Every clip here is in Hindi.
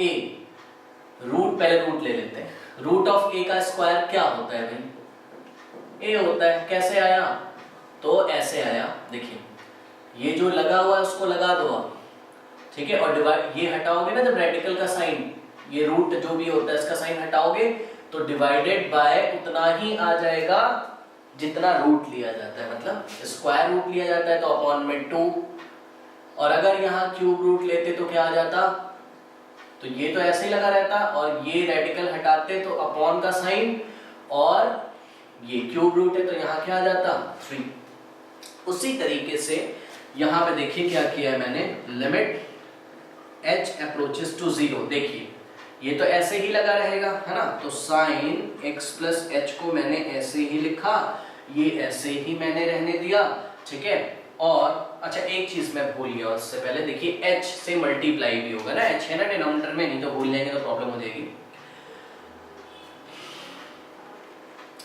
ऑफ ए, रूट पहले रूट ले लेते हैं, रूट ऑफ ए का स्क्वायर क्या होता है भाई? ए होता है। कैसे आया? तो ऐसे आया, देखिए ये जो लगा हुआ है उसको लगा दो आप, ठीक है, और डिवाइड ये हटाओगे ना जब रेडिकल का साइन, ये रूट जो भी होता है इसका साइन हटाओगे तो डिवाइडेड बाय उतना ही आ जाएगा जितना रूट लिया जाता है, मतलब स्क्वायर रूट लिया जाता है तो अपॉन में 2, और अगर यहाँ क्यूब रूट लेते तो क्या आ जाता? तो ये तो ऐसे ही लगा रहता, और ये रेडिकल हटाते तो अपॉन का साइन, और ये क्यूब रूट है तो यहाँ क्या आ जाता? 3। उसी तरीके से यहाँ पे देखिए क्या किया है मैंने, लिमिट h अप्रोचेस टू 0, देखिए ये तो ऐसे ही लगा रहेगा, है ना, तो साइन x प्लस एच को मैंने ऐसे ही लिखा, ये ऐसे ही मैंने रहने दिया, ठीक है। और अच्छा एक चीज मैं भूल गया उससे पहले, देखिए h से मल्टीप्लाई भी होगा ना, h है ना डिनोमिनेटर में, नहीं तो भूल जाएंगे तो प्रॉब्लम हो जाएगी।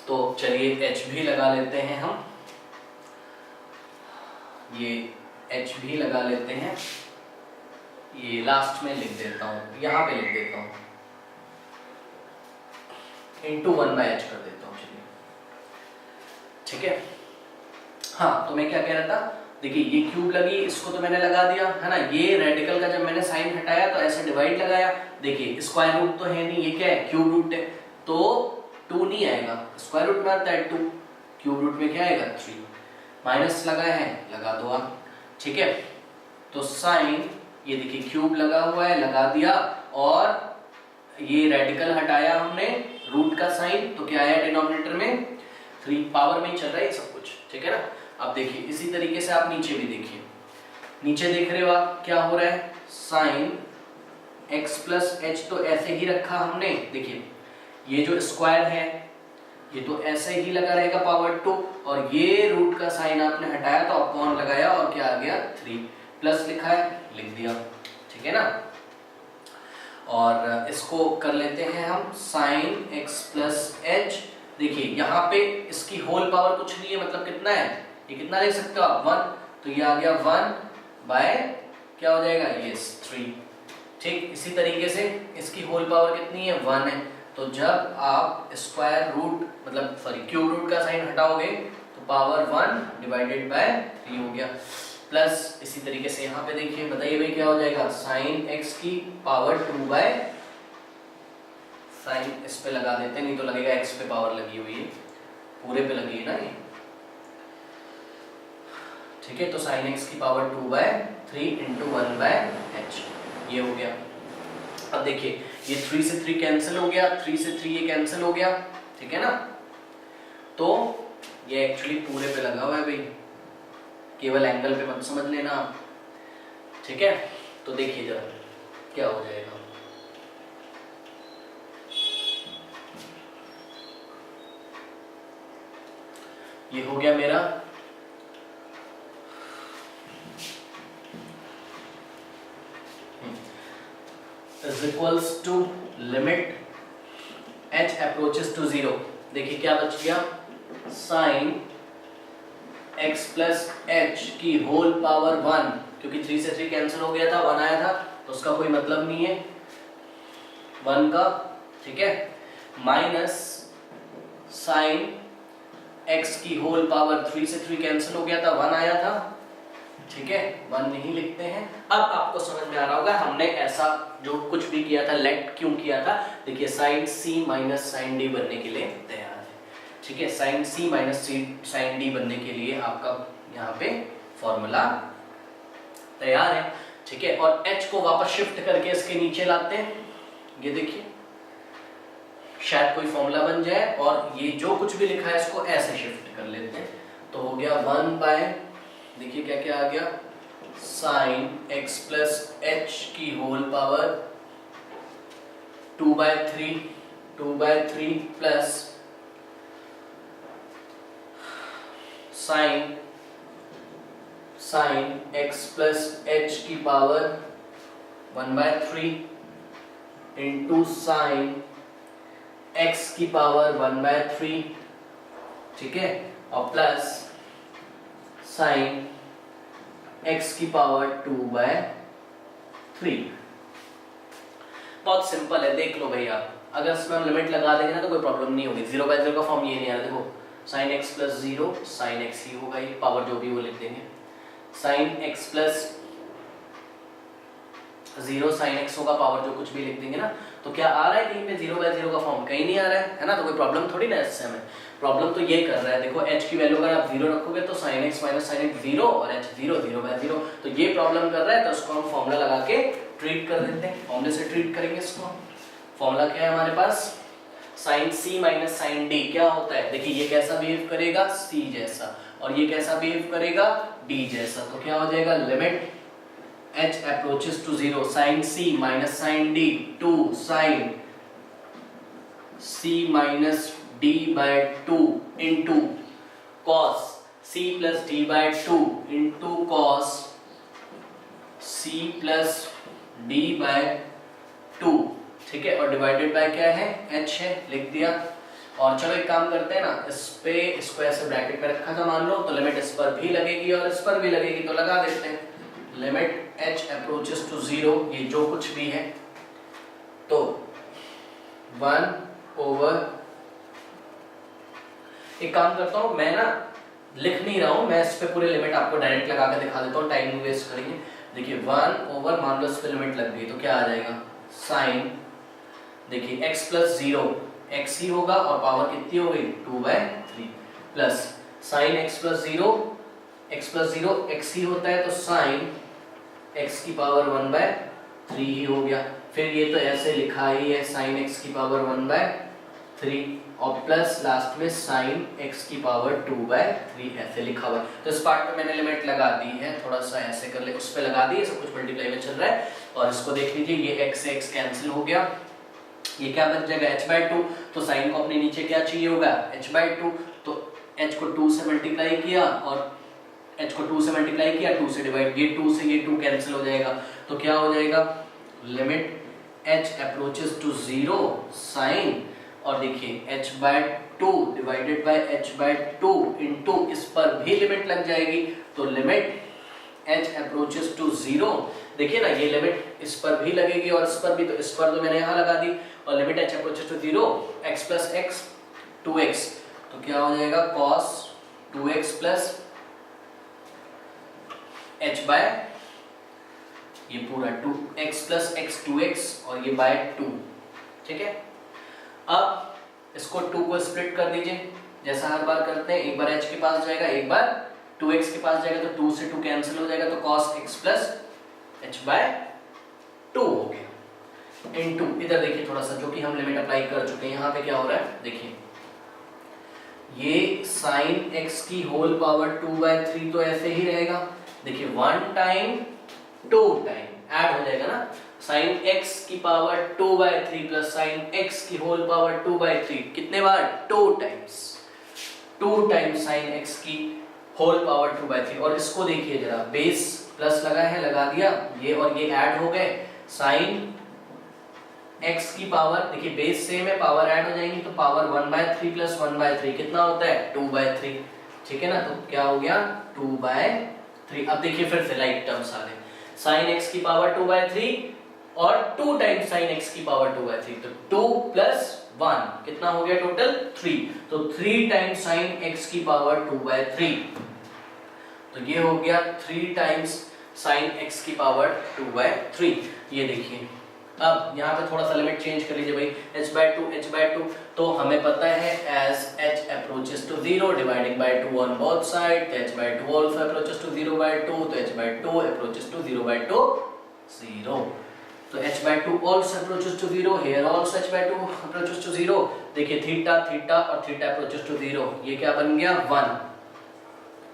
तो चलिए h भी लगा लेते हैं हम, ये h भी लगा लेते हैं, ये लास्ट में लिख देता हूँ, यहाँ पे लिख देता हूँ, इंटू 1/h कर देता हूँ, चलिए ठीक है। हाँ तो मैं क्या कह रहा था, देखिए ये क्यूब लगी, इसको तो मैंने लगा दिया, है ना, ये रेडिकल का जब मैंने साइन हटाया तो ऐसे डिवाइड लगाया, देखिए स्क्वायर रूट तो है नहीं, ये क्या है? क्यूब रूट है, तो 2 नहीं आएगा, स्क्वायर रूट में आता है 2, क्यूब रूट में क्या आएगा? 3, माइनस लगा है, लगा दो आप, ठीक है। तो साइन, ये देखिए क्यूब लगा हुआ है, लगा दिया, और ये रेडिकल हटाया हमने, रूट का साइन, तो क्या आया डिनोमिनेटर में? 3, पावर में ही चल रहा है सब कुछ, ठीक है ना। अब देखिए इसी तरीके से आप नीचे भी देखिए, नीचे देख रहे हो आप क्या हो रहा है, साइन x प्लस एच तो ऐसे ही रखा हमने, देखिए ये जो स्क्वायर है ये तो ऐसे ही लगा रहेगा पावर 2, और ये रूट का साइन आपने हटाया तो अपॉन लगाया, और क्या आ गया? 3, प्लस लिखा है, लिख दिया, ठीक है ना। और इसको कर लेते हैं हम, साइन x प्लस एच, देखिए यहाँ पे इसकी होल पावर कुछ नहीं है, मतलब कितना है, ये कितना लिख सकते हो आप? 1, तो ये आ गया 1 बाय क्या हो जाएगा? ये 3, ठीक। इसी तरीके से इसकी होल पावर कितनी है? 1 है, तो जब आप स्क्वायर रूट मतलब सॉरी क्यूब रूट का साइन हटाओगे तो पावर 1 डिवाइडेड बाय 3 हो गया, प्लस इसी तरीके से यहाँ पे देखिए, बताइए भाई क्या हो जाएगा? साइन x की पावर 2 बाय, साइन इस पे लगा देते हैं, नहीं तो लगेगा x पे पावर लगी हुई है, पूरे पे लगी है ना ये, ठीक है। तो साइन x की पावर 2 बाय 3 इंटू 1/h, ये हो गया। अब देखिए ये 3 से 3 कैंसिल हो गया, 3 से 3 ये कैंसिल हो गया, ठीक है ना। तो ये एक्चुअली पूरे पे लगा हुआ है भाई, केवल एंगल पे मत समझ लेना आप, ठीक है। तो देखिए जरा क्या हो जाएगा, ये हो गया मेरा is equals to limit h approaches to 0, देखिए क्या बच गया? साइन x प्लस एच की होल पावर 1, क्योंकि 3 से 3 कैंसिल हो गया था, 1 आया था तो उसका कोई मतलब नहीं है 1 का, ठीक है, माइनस साइन x की होल पावर 3 से 3 कैंसिल हो गया था, 1 आया था, ठीक है, 1 नहीं लिखते हैं। अब आपको समझ में आ रहा होगा हमने ऐसा जो कुछ भी किया था, लेट क्यों किया था, देखिए sine c minus sine d बनने के लिए तैयार है, ठीक है। Sine c minus sine d बनने के लिए आपका यहाँ पे फॉर्मूला तैयार है, ठीक है। और h को वापस शिफ्ट करके इसके नीचे लाते हैं, ये देखिए शायद कोई फॉर्मूला बन जाए, और ये जो कुछ भी लिखा है इसको ऐसे शिफ्ट कर लेते हैं, तो हो गया 1 बाय, देखिए क्या क्या आ गया, साइन x प्लस एच की whole power 2/3 plus sine x plus h की पावर 1/3 इंटू साइन x की पावर 1/3, ठीक है, और प्लस साइन x की पावर 2/3। बहुत सिंपल है, देख लो भैया, अगर इसमें हम लिमिट लगा देंगे ना तो कोई प्रॉब्लम नहीं होगी। 0/0 का फॉर्म ये नहीं आ रहा, देखो sine x plus 0 sine x ही होगा, ये पावर जो भी वो लिख देंगे, sine x plus 0 sine x होगा, पावर जो कुछ भी लिख देंगे ना। तो क्या आ रहा है कहीं पे 0/0 का फॉर्म? कहीं नहीं आ रहा है ना, तो कोई प्रॉब्लम थोड़ी ना इससे हमें। प्रॉब्लम तो ये कर रहा है, देखो h की वैल्यू अगर आप 0 रखोगे तो sin x minus sin x 0 और h 0 0/0, तो ये प्रॉब्लम कर रहा है, तो इसको हम फॉर्मूला लगा के ट्रीट कर देते हैं, फॉर्मूले से ट्रीट करेंगे इसको। फॉर्मूला क्या है हमारे पास? sin c minus sin d क्या होता है? देखिए ये कैसा बिहेव करेगा? c जैसा, और ये कैसा बिहेव करेगा? d जैसा। तो क्या हो जाएगा? Limit h approaches to 0 sin c minus sin d to sin c minus d by 2 into cos c plus d by 2 into cos c plus d by 2, ठीक है, और डिवाइडेड बाय क्या है? h है, लिख दिया। और चलो एक काम करते हैं ना, इस पे इसको ऐसे ब्रैकेट में रखा था मान लो, तो लिमिट इस पर भी लगेगी और इस पर भी लगेगी, तो लगा देते हैं। लिमिट h approaches to 0, ये जो कुछ भी है, तो 1 ओवर, एक काम करता हूँ मैं ना, लिख नहीं रहा हूँ मैं, इस पे पूरे लिमिट आपको डायरेक्ट लगा के दिखा देता हूँ, टाइम वेस्ट करेंगे। देखिए 1 ओवर, मान लो इस पे लिमिट लग गई तो क्या आ जाएगा? साइन, देखिए x प्लस 0 x ही होगा और पावर कितनी हो गई? 2/3 plus sine x plus 0 x ही होता है, तो साइन x की पावर 1/3 ही हो गया। फिर ये तो ऐसे लिखा ही है, साइन x की पावर 1/3 और प्लस लास्ट में साइन x की पावर 2/3 ऐसे लिखा हुआ है। तो इस पार्ट में मैंने लिमिट लगा दी है, थोड़ा सा ऐसे कर ले, उस पे लगा दी है, सब कुछ मल्टीप्लाई में चल रहा है। और इसको देख लीजिए, ये x से x कैंसिल हो गया, ये क्या बच जाएगा? h/2। तो साइन को अपने नीचे क्या चाहिए होगा? h/2, तो h को 2 से मल्टीप्लाई किया और h को 2 से मल्टीप्लाई किया, 2 से डिवाइड, ये 2 से ये 2 कैंसिल हो जाएगा, तो क्या हो जाएगा? Limit h approaches to 0 sine, और देखिए h/2 divided by h/2 into, इस पर भी लिमिट लग जाएगी, तो लिमिट h अप्रोचेस टू 0, देखिए ना ये लिमिट इस पर भी लगेगी और इस पर भी, तो इस पर तो मैंने यहाँ लगा दी, और limit h approaches to 0 x plus x 2x, तो क्या हो जाएगा? cos 2x plus h bye ये पूरा 2x प्लस x 2x और ये बाय 2, ठीक है। अब इसको 2 को स्प्लिट कर दीजिए, जैसा हर बार करते हैं, एक बार h के पास जाएगा, एक बार 2x के पास जाएगा, तो 2 से 2 कैंसिल हो जाएगा, तो cos x plus h by 2 हो गया, इनटू इधर देखिए थोड़ा सा, जो कि हम लिमिट अप्लाई कर चुके हैं, यहाँ पे क्या हो रहा है देखिए, ये साइन x की होल पावर 2/3 तो ऐसे ही रहेगा, देखिए 1 टाइम 2 टाइम ऐड हो जाएगा ना, साइन x की पावर 2/3 प्लस साइन x की होल पावर 2/3, कितने बार? 2 टाइम्स, 2 टाइम्स साइन x की होल पावर 2/3। और इसको देखिए जरा, बेस प्लस लगा है, लगा दिया, ये और ये ऐड हो गए, साइन x की पावर, देखिए बेस सेम है, पावर ऐड हो जाएंगी, तो पावर 1/3 प्लस 1/3 कितना होता है? 2/3, ठीक है ना, तो क्या हो गया? 2/3। अब देखिए फिर से लाइक टर्म्स आ गए, साइन x की पावर 2/3 और 2 टाइम्स साइन x की पावर 2/3, तो 2 प्लस 1 कितना हो गया टोटल? 3, तो 3 टाइम्स साइन x की पावर 2/3, तो ये हो गया 3 टाइम्स साइन x की पावर 2/3। ये देखिए, अब यहाँ पे थोड़ा सा लिमिट चेंज कर लीजिए भाई, h/2, तो हमें पता है as h approaches to 0 dividing by 2 on both side, तो h/2 आल्सो अप्रोचेस टू 0/2, तो h/2 अप्रोचेस टू 0/2 0, तो h/2 also approaches to 0, here also h/2 approaches to 0, देखिए थीटा थीटा और थीटा approaches to 0, ये क्या बन गया? 1,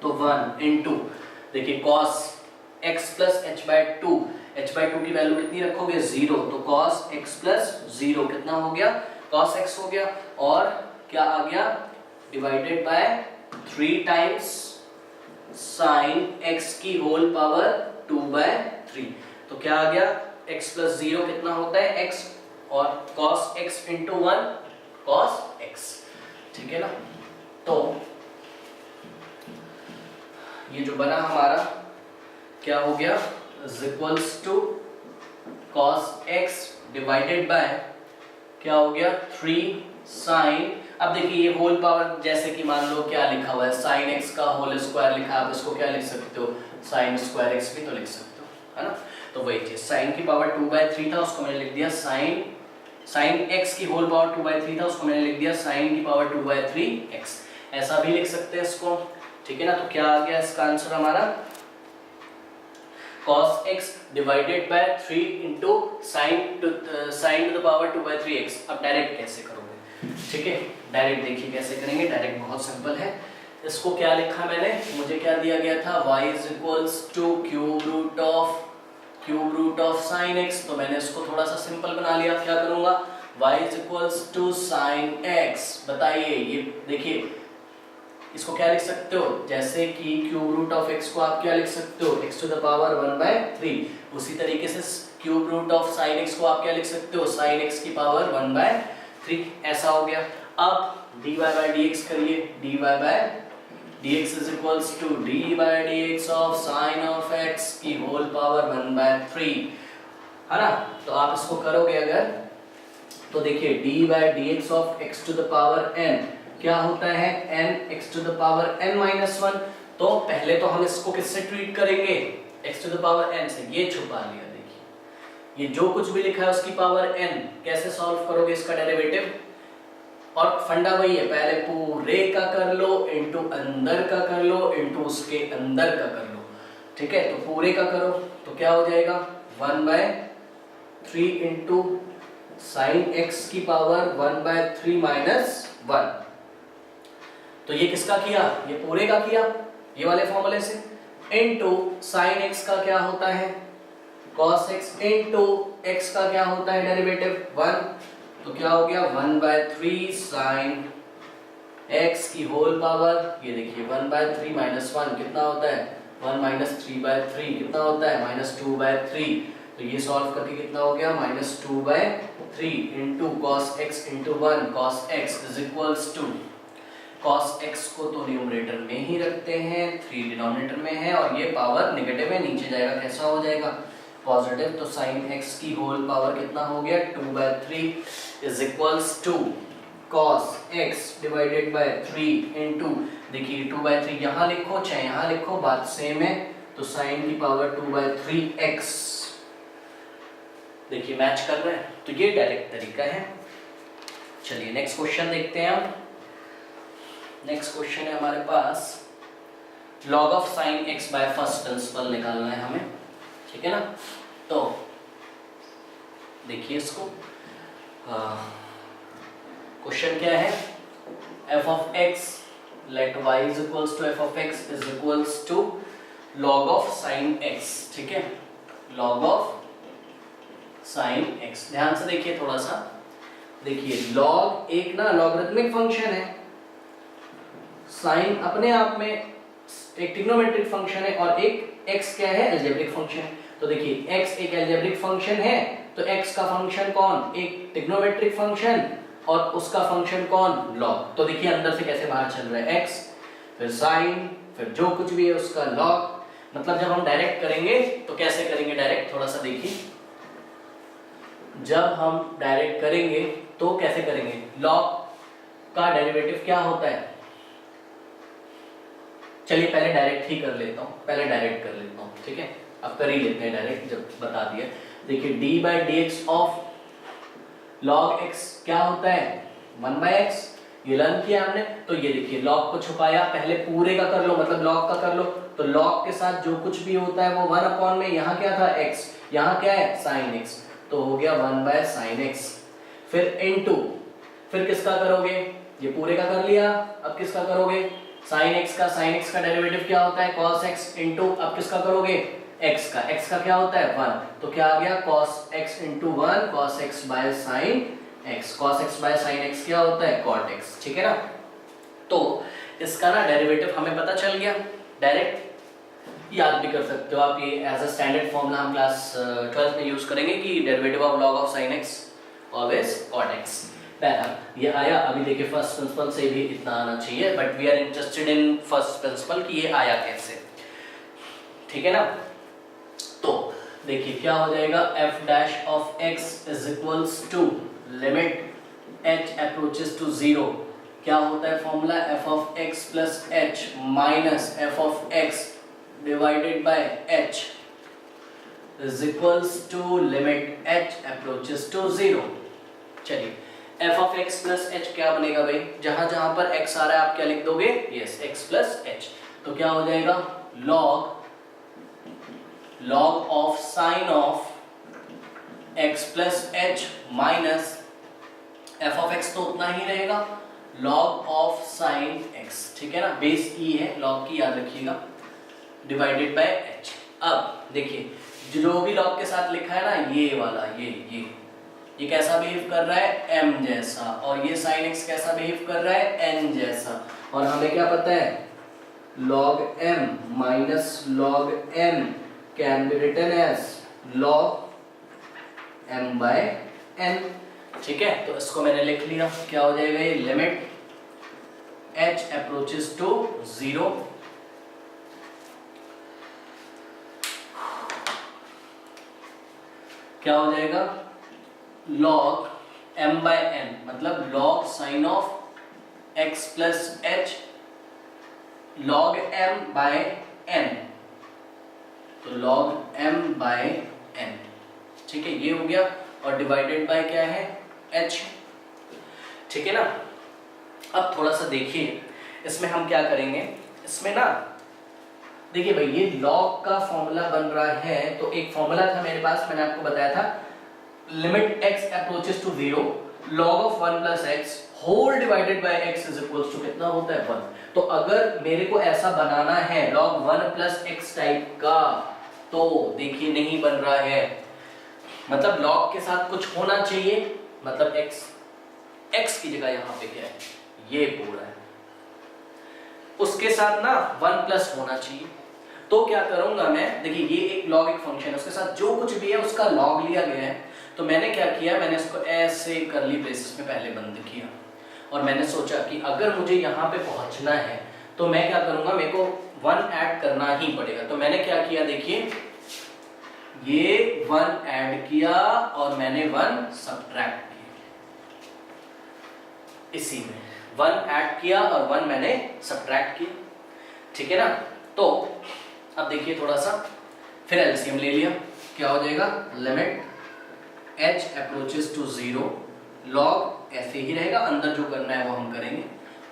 तो 1 इनटू, देखिए cos x plus h/2, h/2 की वैल्यू कितनी रखोगे? 0, तो cos x प्लस 0 कितना हो गया? cos x हो गया, और क्या आ गया? Divided by 3 times sign x की होल पावर 2/3, तो क्या आ गया? x प्लस 0 कितना होता है? x, और cos x into 1 cos x, ठीक है ना। तो ये जो बना हमारा क्या हो गया? Is equals to cos x divided by क्या हो गया 3 साइन, अब देखिए ये होल पावर जैसे कि मान लो क्या लिखा हुआ है साइन एक्स का होल स्क्वायर लिखा है, आप इसको क्या लिख सकते हो साइन स्क्वायर एक्स भी तो लिख सकते हो, है ना। तो वही चीज साइन की पावर 2/3 था, उसको मैंने लिख दिया साइन एक्स की होल पावर 2/3 था, उसको मैंने लिख दिया साइन की पावर 2/3 एक्स, ऐसा भी लिख सकते हैं इसको, ठीक है ना। तो क्या आ गया इसका आंसर हमारा cos x divided by 3 into sine to the power 2/3x। अब डायरेक्ट कैसे करोगे, ठीक है, डायरेक्ट देखिए कैसे करेंगे, डायरेक्ट बहुत सिंपल है। इसको क्या लिखा मैंने, मुझे क्या दिया गया था y is equals to cube root of sine x, तो मैंने इसको थोड़ा सा सिंपल बना लिया। क्या करूंगा y is equals to sine x, बताइए ये देखिए इसको क्या लिख सकते हो, जैसे कि क्यूब रूट ऑफ x को आप क्या लिख सकते हो x टू द पावर 1/3, उसी तरीके से cube root of sine x को आप क्या लिख सकते हो साइन x की पावर 1/3, ऐसा हो गया। अब dy by dx करिए, dy by dx is equals to d by dx of sin of x की होल पावर 1/3, है ना। तो आप इसको करोगे अगर तो देखिए d by dx of x to the power n क्या होता है n x to the power n minus 1, तो पहले तो हम इसको किससे ट्रीट करेंगे x to the power n से, ये छुपा लिया, देखिए ये जो कुछ भी लिखा है उसकी पावर n, कैसे सॉल्व करोगे इसका डेरिवेटिव, और फंडा वही है, पहले पूरे का कर लो इनटू अंदर का कर लो इनटू उसके अंदर का कर लो, ठीक है। तो पूरे का करो तो क्या हो जाएगा 1/3 इंटू साइन x की पावर 1/3 माइनस 1, तो ये किसका किया, ये पूरे का किया ये वाले फॉर्मूले से, इनटू साइन x का क्या होता है cos x इनटू x का क्या होता है डेरिवेटिव 1, तो क्या हो गया 1/3 साइन x की होल पावर, ये देखिए 1/3 माइनस 1 कितना होता है 1 माइनस 3/3 कितना होता है -2/3, तो ये सॉल्व करके कितना हो गया -2/3 into cos x into 1, cos x is equals to cos x को तो न्यूमरेटर में ही रखते हैं, 3 डिनोमिनेटर में है और ये पावर नेगेटिव है, नीचे जाएगा कैसा हो जाएगा पॉजिटिव, तो sin x की होल पावर कितना हो गया 2/3 is equals to cos x divided by 3 into, देखिए 2/3 यहाँ लिखो चाहे यहाँ लिखो बात सेम है, तो sin की पावर 2/3x, देखिए मैच कर रहे हैं, तो ये डायरेक्ट तरीका है। चलिए नेक्स्ट क्वेश्चन देखते हैं हम। नेक्स्ट क्वेश्चन है हमारे पास log of sine x by first principle निकालना है हमें, ठीक है ना। तो देखिए इसको क्वेश्चन क्या है, f of x let y is equals to f of x is equals to log of sine x, ठीक है, log ऑफ साइन x। ध्यान से देखिए थोड़ा सा, देखिए log एक ना लॉगरिथमिक फंक्शन है, साइन अपने आप में एक ट्रिग्नोमेट्रिक फंक्शन है और एक x क्या है अलजेब्रिक फंक्शन। तो देखिए x एक अलजेब्रिक फंक्शन है, तो x का फंक्शन कौन एक ट्रिग्नोमेट्रिक फंक्शन और उसका फंक्शन कौन log, तो देखिए अंदर से कैसे बाहर चल रहा है x फिर साइन फिर जो कुछ भी है उसका log, मतलब जब हम डायरेक्ट करेंगे तो कैसे करेंगे डायरेक्ट, थोड़ा सा देखिए जब हम डायरेक्ट करेंगे तो कैसे करेंगे, log का डेरिवेटिव क्या होता है, चलिए पहले डायरेक्ट ही कर लेता हूँ, पहले डायरेक्ट कर लेता हूँ, ठीक है, अब कर ही लेते हैं डायरेक्ट जब बता दिया। देखिए d by dx of log x क्या होता है 1/x, ये लर्न किया हमने, तो ये देखिए log को छुपाया, पहले पूरे का कर लो मतलब log का कर लो, तो log के साथ जो कुछ भी होता है वो 1 में यहाँ क्या था x, यहाँ क्या है sin x, तो हो गया 1/sin x, फिर इनटू फिर किसका करोगे, ये पूरे का कर लिया, अब किसका करोगे sin x का डेरिवेटिव क्या होता है cos x इनटू अब किसका करोगे x का क्या होता है 1, तो क्या आ गया cos x into 1 cos x by sin x, cos x by sin x क्या होता है cot x, ठीक है ना। तो इसका ना डेरिवेटिव हमें पता चल गया, डायरेक्ट याद भी कर सकते हो आप, ये एज अ स्टैंडर्ड फॉर्मूला हम क्लास 12th में यूज करेंगे कि derivative of log of sin x always cot x। बहरहाल ये आया, अभी देखिए फर्स्ट प्रिंसिपल से भी इतना आना चाहिए, but we are interested in first principle कि ये आया कैसे, ठीक है ना। तो देखिए क्या हो जाएगा, F dash of x is equals to limit h approaches to zero, क्या होता है formula, F of x plus h minus F of x divided by h is equals to limit h approaches to zero. चलिए F of x plus h क्या बनेगा भाई, जहां जहां पर एक्स आ रहा है आप क्या लिख दोगे, यस एक्स प्लस एच, तो क्या हो जाएगा log of sign of x plus h minus F of x तो उतना ही रहेगा log ऑफ साइन एक्स, ठीक है ना, बेस ई है log की याद रखिएगा, डिवाइडेड बाय एच। अब देखिए जो भी log के साथ लिखा है ना, ये वाला ये कैसा बिहेव कर रहा है, m जैसा, और ये sin x कैसा बिहेव कर रहा है, n जैसा, और हमें क्या पता है log m minus log n can be written as log m by n, ठीक है, तो इसको मैंने लिख लिया, क्या हो जाएगा ये लिमिट h approaches to 0 क्या हो जाएगा log m by n, मतलब log sin of x plus h log m by n, तो log m by n, ठीक है, ये हो गया, और डिवाइडेड बाय क्या है h, ठीक है ना। अब थोड़ा सा देखिए इसमें हम क्या करेंगे, इसमें ना देखिए भाई ये log का फॉर्मूला बन रहा है, तो एक फॉर्मूला था मेरे पास, मैंने आपको बताया था limit x approaches to 0 log of 1 plus x whole divided by x is equals to कितना होता है 1। तो अगर मेरे को ऐसा बनाना है log 1 प्लस एक्स टाइप का, तो देखिए नहीं बन रहा है, मतलब log के साथ कुछ होना चाहिए, मतलब x की जगह यहाँ पे क्या है, ये पूरा है, उसके साथ ना 1 प्लस होना चाहिए। तो क्या करूंगा मैं, देखिए ये एक log एक फंक्शन है, उसके साथ जो कुछ भी है उसका log लिया गया है, तो मैंने क्या किया, मैंने इसको ऐसे करली ब्रेसेस में पहले बंद किया, और मैंने सोचा कि अगर मुझे यहाँ पे पहुंचना है तो मैं क्या करूंगा, मेरे को 1 ऐड करना ही पड़ेगा। तो मैंने क्या किया, देखिए ये 1 ऐड किया और मैंने 1 सब्ट्रैक्ट किया, इसी में 1 ऐड किया और 1 मैंने सब्ट्रैक्ट किया, ठीक है ना। तो अब देखिए थोड़ा सा फिर एलसीएम ले लिया, क्या हो जाएगा limit h approaches to 0 log ऐसे ही रहेगा, अंदर जो करना है वो हम करेंगे,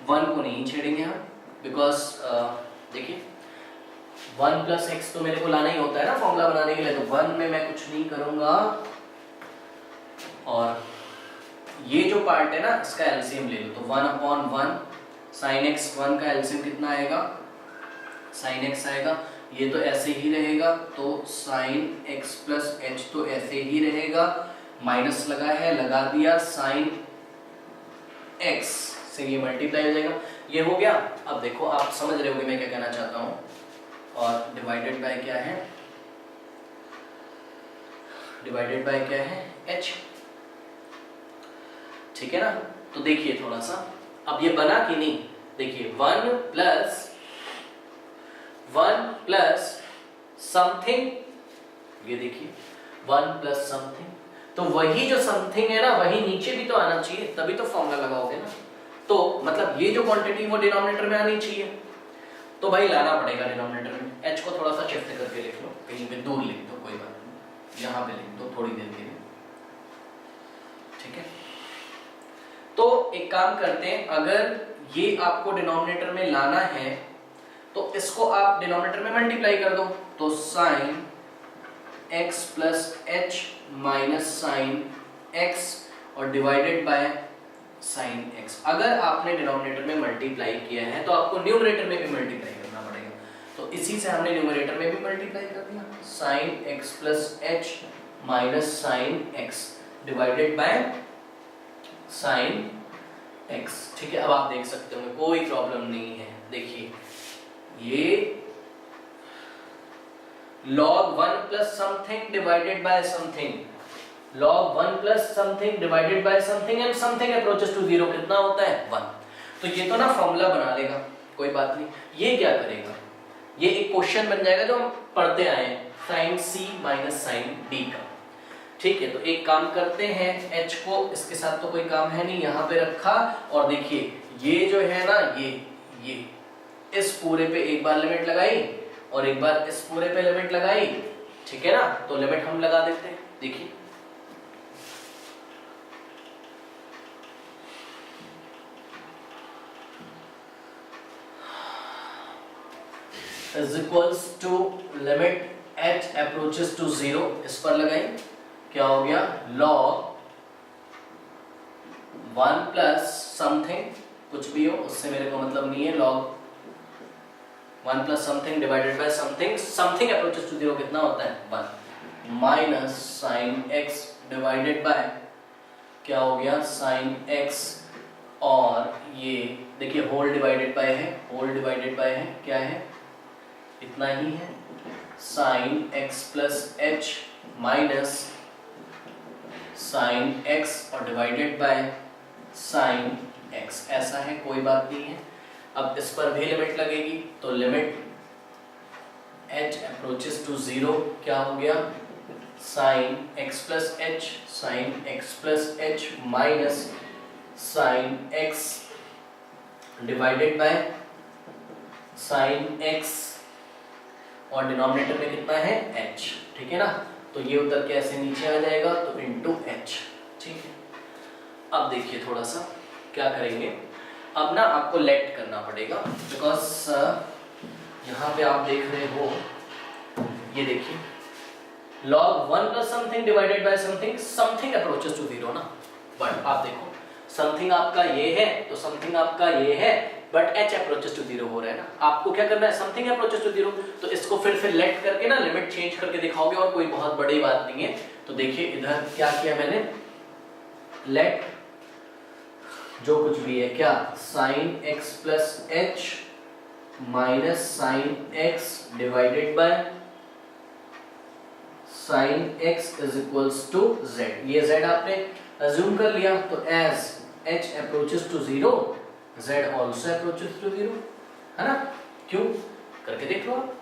1 को नहीं छेड़ेंगे हम, बिकॉज देखिए 1 प्लस एक्स तो मेरे को लाना ही होता है ना फॉर्मूला बनाने के लिए, तो 1 में मैं कुछ नहीं करूंगा, और ये जो पार्ट है ना इसका एलसीएम ले लो, तो 1/1 sin x, 1 का एलसीएम कितना आएगा, sin x आएगा, ये तो ऐसे ही रहेगा, तो sin x प्लस h तो ऐसे ही रहेगा, माइनस लगा है लगा दिया, sin x से ये मल्टीप्लाई हो जाएगा, ये हो गया। अब देखो आप समझ रहे होगे मैं क्या कहना चाहता हूँ, और डिवाइडेड बाय क्या है, डिवाइडेड बाय क्या है h, ठीक है ना। तो देखिए थोड़ा सा अब ये बना कि नहीं, देखिए 1 प्लस समथिंग, ये देखिए 1 प्लस समथिंग, तो वही जो समथिंग है ना वही नीचे भी तो आना चाहिए, तभी तो फॉर्मूला लगाओगे ना, तो मतलब ये जो क्वांटिटी वो डिनोमिनेटर में आनी चाहिए, तो भाई लाना पड़ेगा डिनोमिनेटर में। h को थोड़ा सा शिफ्ट करके लिख लो, कहीं पे दूर लिख दो, कोई बात नहीं, यहाँ पे लिख दो थोड़ी देर के लिए, ठीक है। तो एक काम करते हैं, अगर ये आपको डिनोमिनेटर में लाना है तो इसको आप डिनोमिनेटर में मल्टीप्लाई कर दो, तो sin x plus h minus sine x और डिवाइडेड बाय sin x। अगर आपने डिनोमिनेटर में मल्टीप्लाई किया है तो आपको न्यूमरेटर में भी मल्टीप्लाई करना पड़ेगा, तो इसी से हमने न्यूमरेटर में भी मल्टीप्लाई कर दिया, sin x plus h minus sine x divided by sin x, ठीक है। अब आप देख सकते हो कोई प्रॉब्लम नहीं है, देखिए ये log 1 plus something divided by something, log 1 plus something divided by something and something approaches to 0 कितना होता है 1। तो ये तो ना फॉर्मूला बना लेगा, कोई बात नहीं। ये क्या करेगा, ये एक क्वेश्चन बन जाएगा जो हम पढ़ते आए हैं, साइन सी माइनस साइन डी का। ठीक है, तो एक काम करते हैं, h को इसके साथ तो कोई काम है नहीं, यहाँ पे रखा और देखिए ये जो है ना ये इस पूरे पे एक बार लिमिट लगाई और एक बार इस पूरे पे लिमिट लगाई। ठीक है ना, तो लिमिट हम लगा देते हैं। देखिए is equals to limit h approaches to 0, इस पर लगाई, क्या हो गया log 1 प्लस समथिंग, कुछ भी हो उससे मेरे को मतलब नहीं है, log 1 plus something divided by something, something approaches to 0 कितना होता है 1, minus sine x divided by क्या हो गया साइन x, और ये देखिए होल डिवाइडेड बाय है, होल डिवाइडेड बाय है, क्या है इतना ही है, sine x plus h minus sine x और डिवाइडेड बाय साइन x, ऐसा है, कोई बात नहीं है। अब इस पर भी लिमिट लगेगी, तो लिमिट h अप्रोचेस टू 0 क्या हो गया sine x plus h, sine x plus h minus sine x divided by sine x और डिनोमिनेटर में कितना है h। ठीक है ना, तो ये उतर के ऐसे नीचे आ जाएगा, तो इंटू h। ठीक है, अब देखिए थोड़ा सा क्या करेंगे, अब ना आपको लेट करना पड़ेगा, बिकॉज यहाँ पे आप देख रहे हो, ये देखिए log 1 plus something divided by something, something approaches to 0 ना, बट आप देखो समथिंग आपका ये है तो समथिंग आपका ये है, बट h अप्रोचेस टू 0 हो रहा है ना, आपको क्या करना है समथिंग अप्रोचेस टू 0, तो इसको फिर से लेट करके ना लिमिट चेंज करके दिखाओगे, और कोई बहुत बड़ी बात नहीं है। तो देखिए इधर क्या किया मैंने, लेट जो कुछ भी है क्या sine x plus h minus sine x divided by sine x is equals to z, ये z आपने अज्यूम कर लिया, तो as h approaches to 0 z also approaches to 0, है ना, क्यों करके देख लो आप,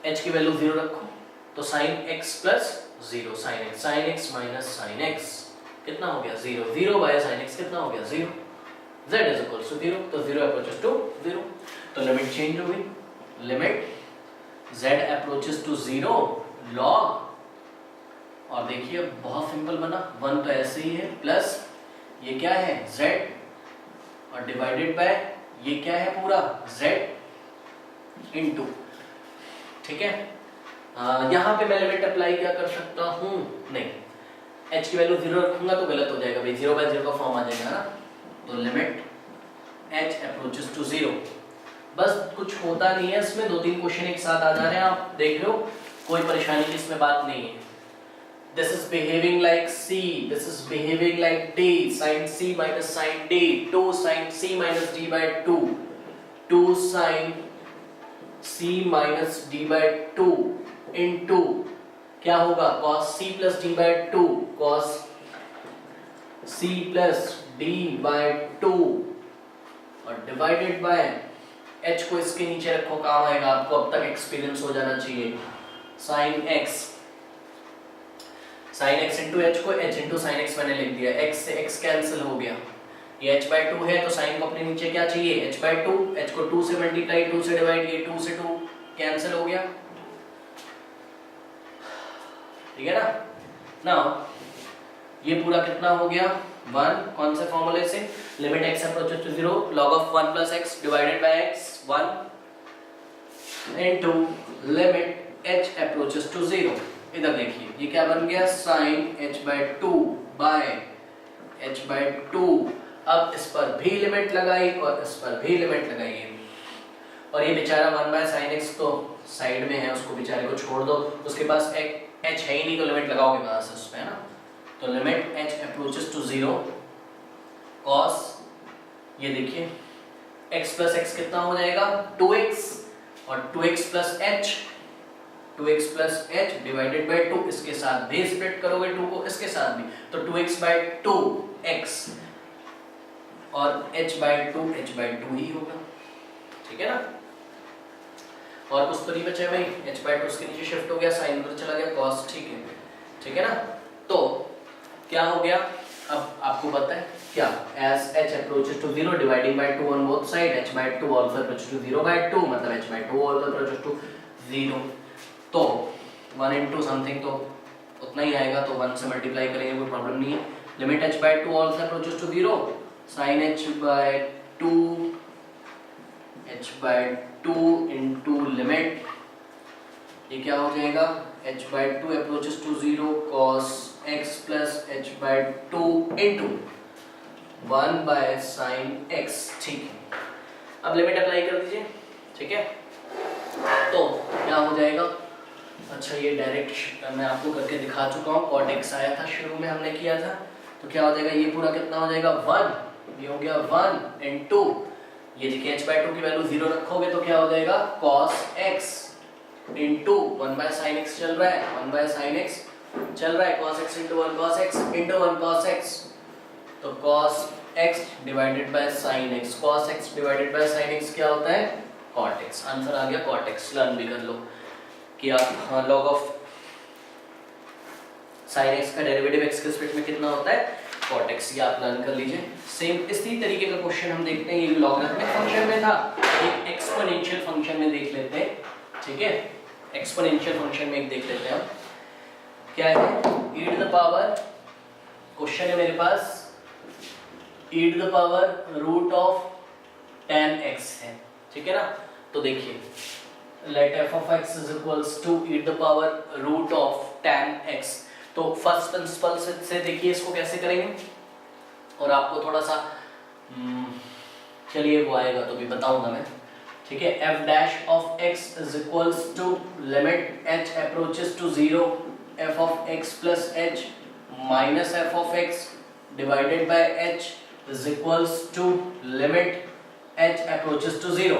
h की वैल्यू 0 रखो, तो sin x plus 0 sin x minus sin x कितना हो गया 0, 0 बाय sin x कितना हो गया 0, z इज इक्वल्स टू 0, तो 0 अप्रोचेस टू 0, तो लिमिट चेंज हो गई, limit z approaches to 0 log, और देखिए बहुत सिंपल बना, 1 तो ऐसे ही है, प्लस ये क्या है z और डिवाइडेड बाय ये क्या है पूरा z इनटू। ठीक है, यहाँ पे मैं लिमिट अप्लाई क्या कर सकता हूँ, नहीं h की वैल्यू 0 रखूंगा तो गलत हो जाएगा भाई, 0 बाय 0 का फॉर्म आ जाएगा ना, तो लिमिट h अप्रोचेस टू 0, बस कुछ होता नहीं है इसमें, 2-3 क्वेश्चन एक साथ आ जा रहे हैं, आप देख रहे हो, कोई परेशानी की इसमें बात नहीं है। This is behaving like C, this is behaving like D, sin C minus sin D, 2 sin C minus D by 2, 2 sin C minus D by 2 into क्या होगा cos C plus D by 2, cos C plus D by 2 और divided by h को इसके नीचे रखो, काम आएगा आपको, अब तक एक्सपीरियंस हो जाना चाहिए, sin x, sin x into h को h इंटू साइन एक्स मैंने लिख दिया, x से x कैंसिल हो गया, ये h by 2 है तो साइन को अपने नीचे क्या चाहिए h by 2, h को 2 से मल्टीप्लाई 2 से डिवाइड, ये 2 से 2 कैंसिल हो गया। ठीक है ना, नाउ ये पूरा कितना हो गया 1, कौन से फॉर्मूले से, limit x approaches to 0 log of 1 plus x divided by x 1 into limit h approaches to 0, इधर देखिए ये क्या बन गया sin h by 2 by h by 2, अब इस पर भी लिमिट लगाई और इस पर भी लिमिट लगाई, और ये बेचारा 1 बाय sin x तो साइड में है, उसको बेचारे को छोड़ दो, उसके पास h है ही नहीं, तो लिमिट लगाओगे कहां से उसमें, है ना, तो limit h approaches to 0 cos, ये देखिए x प्लस x कितना हो जाएगा 2x, और 2x plus h, 2x plus h divided by 2, इसके साथ भी स्प्लिट करोगे 2 को, इसके साथ भी, तो 2x बाय 2x और h बाय 2 ही होगा। ठीक है ना, और कुछ तो नहीं बचा भाई, h/2 उसके नीचे शिफ्ट हो गया, साइन उधर चला गया, cos, ठीक है ना। तो क्या हो गया, अब आपको पता है क्या, as h approaches to 0 dividing by 2 on both side, h/2 also approaches to 0/2 मतलब h/2 also approaches to 0। तो 1 into something तो उतना ही आएगा, तो 1 से मल्टीप्लाई करेंगे, कोई प्रॉब्लम नहीं है। Limit h/2 also approaches to 0, sin h/2 into limit, ये क्या हो जाएगा, h/2 approaches to 0 cos x plus h/2 into 1 by sin x, ठीक है। अब लिमिट अप्लाई कर दीजिए, ठीक है। तो क्या हो जाएगा, अच्छा ये डायरेक्ट मैं आपको करके दिखा चुका हूँ, cot x आया था शुरू में हमने किया था, तो क्या हो जाएगा, ये पूरा कितना हो जाएगा 1, ये हो गया 1 into, ये देखिए h/2 की वैल्यू 0 रखोगे तो क्या हो जाएगा cos x into 1 by sin x चल रहा है, 1 by sin x चल रहा है, cos x into 1 cos x into 1 cos x, तो cos x divided by sin x, cos x divided by sin x क्या होता है cot x, आंसर आ गया cot x। लर्न भी कर लो कि आप log of sin x का डेरिवेटिव x के रिस्पेक्ट में कितना होता है cot x, ये आप लर्न कर लीजिए। सेम इसी तरीके का क्वेश्चन हम देखते हैं, ये लॉगरिथमिक फंक्शन में था, एक एक्सपोनेंशियल फंक्शन में देख लेते हैं, ठीक है। एक्सपोनेंशियल फंक्शन में एक देख लेते हैं हम, क्या है e to the power, question है मेरे पास e to the power root of tan x है, ठीक है ना। तो देखिए let f of x is equals to e to the power root of tan x, तो फर्स्ट प्रिंसिपल से देखिए इसको कैसे करेंगे, और आपको थोड़ा सा चलिए वो आएगा तो भी बताऊंगा मैं, ठीक है। f dash of x is equals to limit h approaches to 0 f of x plus h minus f of x divided by h is equals to limit h approaches to 0।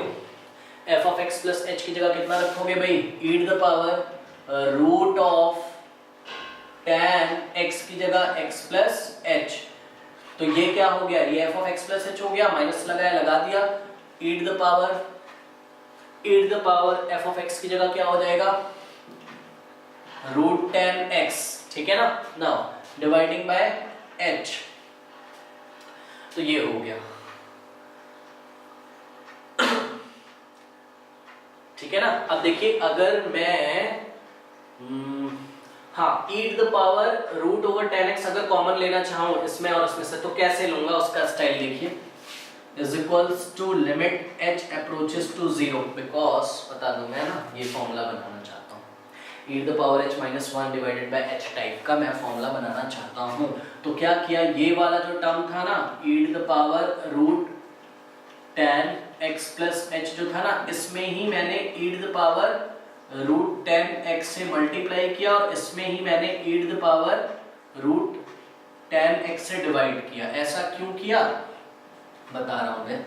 f of x plus h की जगह कितना रखोगे भाई, e to the power root of tan x की जगह x plus h, तो ये क्या हो गया, ये f of x plus h हो गया, माइनस लगाया लगा दिया, e to the power f of x की जगह क्या हो जाएगा root tan x, ठीक है ना। नाउ डिवाइडिंग बाय h, तो ये हो गया, ठीक है ना। अब देखिए अगर मैं हाँ e to the power root over tan x अगर कॉमन लेना चाहूँ इसमें और इसमें से, तो कैसे लूंगा उसका स्टाइल देखिए, is equals to limit h approaches to 0, because बता दूं मैं ना ये फॉर्मूला बनाना चाहता हूँ, e to the power h minus 1 divided by h type का मैं फॉर्मूला बनाना चाहता हूँ। तो क्या किया, ये वाला जो टर्म था ना e to the power root tan x plus h जो था ना, इसमें ही मैंने e to the power root tan x से मल्टीप्लाई किया, और इसमें ही मैंने e to the power root tan x से डिवाइड किया। ऐसा क्यों किया बता रहा हूं मैं,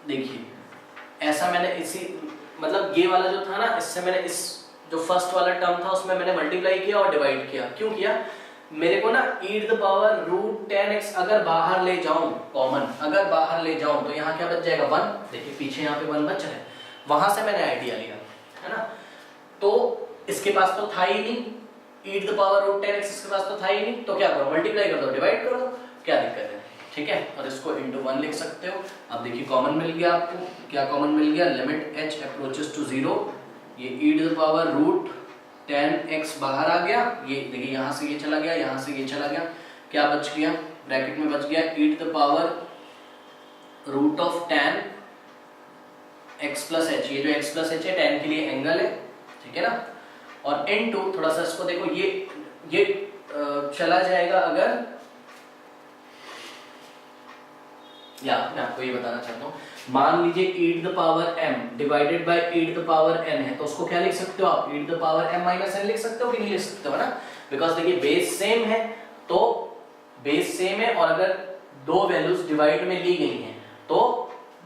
देखिए ऐसा मैंने इसी मतलब ये वाला जो था ना, इससे मैंने इस जो फर्स्ट वाला टर्म था उसमें मैंने मल्टीप्लाई किया और डिवाइड किया। क्यों किया, मेरे को ना e to the power root tan x अगर बाहर ले जाऊं कॉमन, अगर बाहर ले जाऊं तो यहाँ क्या बच जाएगा 1, देखिए पीछे यहाँ पे 1 बच रहा है, वहां से मैंने आइडिया लिया है ना। तो इसके पास तो था ही नहीं e to the power root tan x, इसके पास तो था ही नहीं, तो क्या करो मल्टीप्लाई कर दो, डिवाइड कर दो, क्या दिक्कत है, ठीक है। और इसको इंटू 1 लिख सकते हो। अब देखिए कॉमन मिल गया आपको, क्या कॉमन मिल गया, लिमिट h अप्रोचेस टू 0, ये e to the power root tan x बाहर आ गया, ये देखिए यहाँ से ये चला गया, यहाँ से ये चला गया, क्या बच गया ब्रैकेट में बच गया e to the power root of tan x plus h, ये जो x प्लस h है tan के लिए एंगल है, ठीक है ना। और इनटू थोड़ा सा इसको देखो, ये चला जाएगा अगर, या मैं आपको ये बताना चाहता हूँ, मान लीजिए e to the power m divided by e to the power n है, तो उसको क्या लिख सकते हो आप, e to the power m minus n लिख सकते हो कि नहीं लिख सकते हो ना, बिकॉज देखिए बेस सेम है, तो बेस सेम है, और अगर दो वैल्यूज डिवाइड में ली गई हैं तो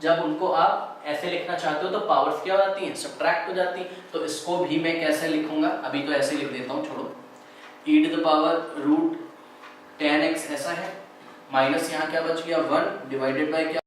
जब उनको आप ऐसे लिखना चाहते हो तो पावर्स क्या हो जाती हैं, सब्ट्रैक्ट हो जाती हैं। तो इसको भी मैं कैसे लिखूंगा, अभी तो ऐसे लिख देता हूँ, छोड़ो, e to the power root tan x ऐसा है, माइनस यहाँ क्या बच गया 1 डिवाइडेड बाय क्या